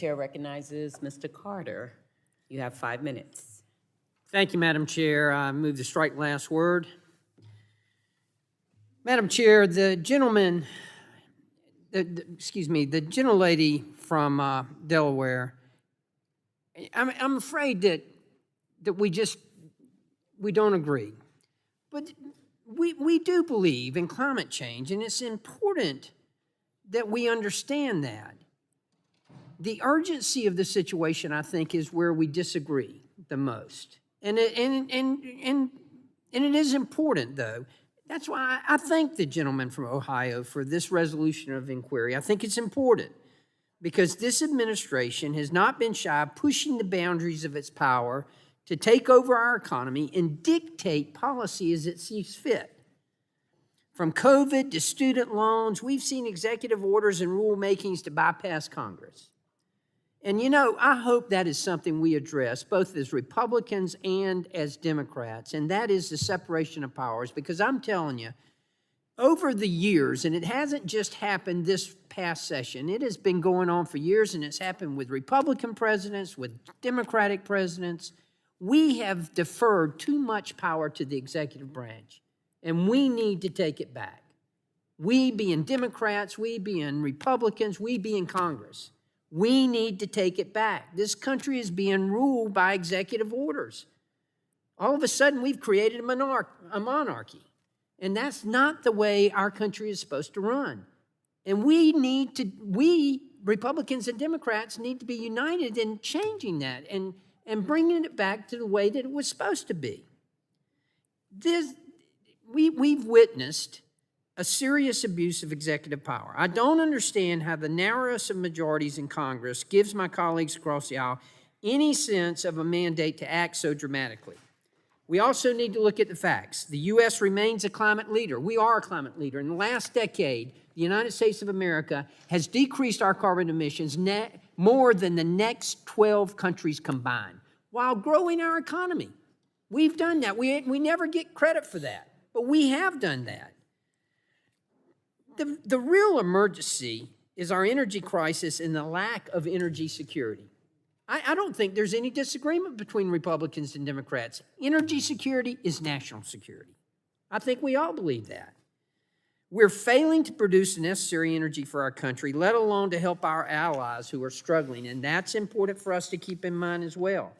Chair recognizes Mr. Carter. You have 5 minutes. Thank you, Madam Chair. I move to strike last word. Madam Chair, the gentleman, the gentlelady from Delaware, I'm afraid that we don't agree. But we do believe in climate change, and it's important that we understand that. The urgency of the situation, I think, is where we disagree the most. And it is important, though. That's why I thank the gentleman from Ohio for this resolution of inquiry. I think it's important because this administration has not been shy of pushing the boundaries of its power to take over our economy and dictate policy as it sees fit. From COVID to student loans, we've seen executive orders and rulemakings to bypass Congress. And I hope that is something we address both as Republicans and as Democrats, and that is the separation of powers, because I'm telling you, over the years, and it hasn't just happened this past session, it has been going on for years, and it's happened with Republican presidents, with Democratic presidents. We have deferred too much power to the executive branch, and we need to take it back. We being Democrats, we being Republicans, we being Congress. We need to take it back. This country is being ruled by executive orders. All of a sudden, we've created a monarchy. And that's not the way our country is supposed to run. And we, Republicans and Democrats, need to be united in changing that and bringing it back to the way that it was supposed to be. We've witnessed a serious abuse of executive power. I don't understand how the narrowest of majorities in Congress gives my colleagues across the aisle any sense of a mandate to act so dramatically. We also need to look at the facts. The U.S. remains a climate leader. We are a climate leader. In the last decade, the United States of America has decreased our carbon emissions more than the next 12 countries combined, while growing our economy. We've done that. We never get credit for that, but we have done that. The real emergency is our energy crisis and the lack of energy security. I don't think there's any disagreement between Republicans and Democrats. Energy security is national security. I think we all believe that. We're failing to produce the necessary energy for our country, let alone to help our allies who are struggling, and that's important for us to keep in mind as well.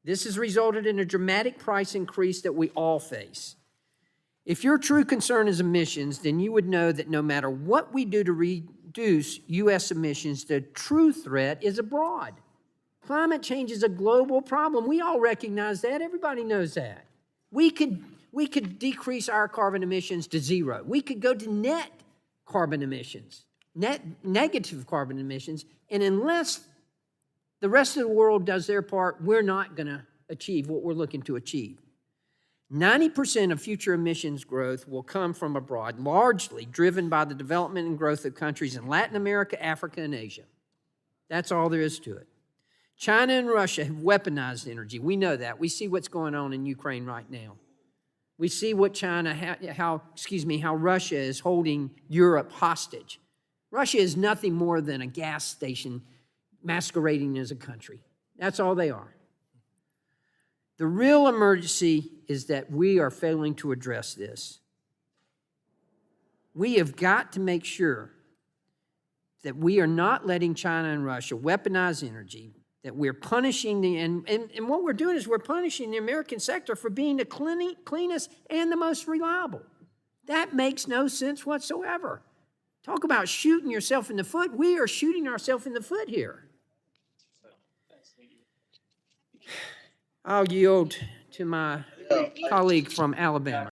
This has resulted in a dramatic price increase that we all face. If your true concern is emissions, then you would know that no matter what we do to reduce U.S. emissions, the true threat is abroad. Climate change is a global problem. We all recognize that. Everybody knows that. We could decrease our carbon emissions to zero. We could go to net carbon emissions, negative carbon emissions, and unless the rest of the world does their part, we're not going to achieve what we're looking to achieve. 90% of future emissions growth will come from abroad, largely driven by the development and growth of countries in Latin America, Africa, and Asia. That's all there is to it. China and Russia have weaponized energy. We know that. We see what's going on in Ukraine right now. We see what how Russia is holding Europe hostage. Russia is nothing more than a gas station masquerading as a country. That's all they are. The real emergency is that we are failing to address this. We have got to make sure that we are not letting China and Russia weaponize energy, that we're punishing and what we're doing is we're punishing the American sector for being the cleanest and the most reliable. That makes no sense whatsoever. Talk about shooting yourself in the foot. We are shooting ourselves in the foot here. I'll yield to my colleague from Alabama.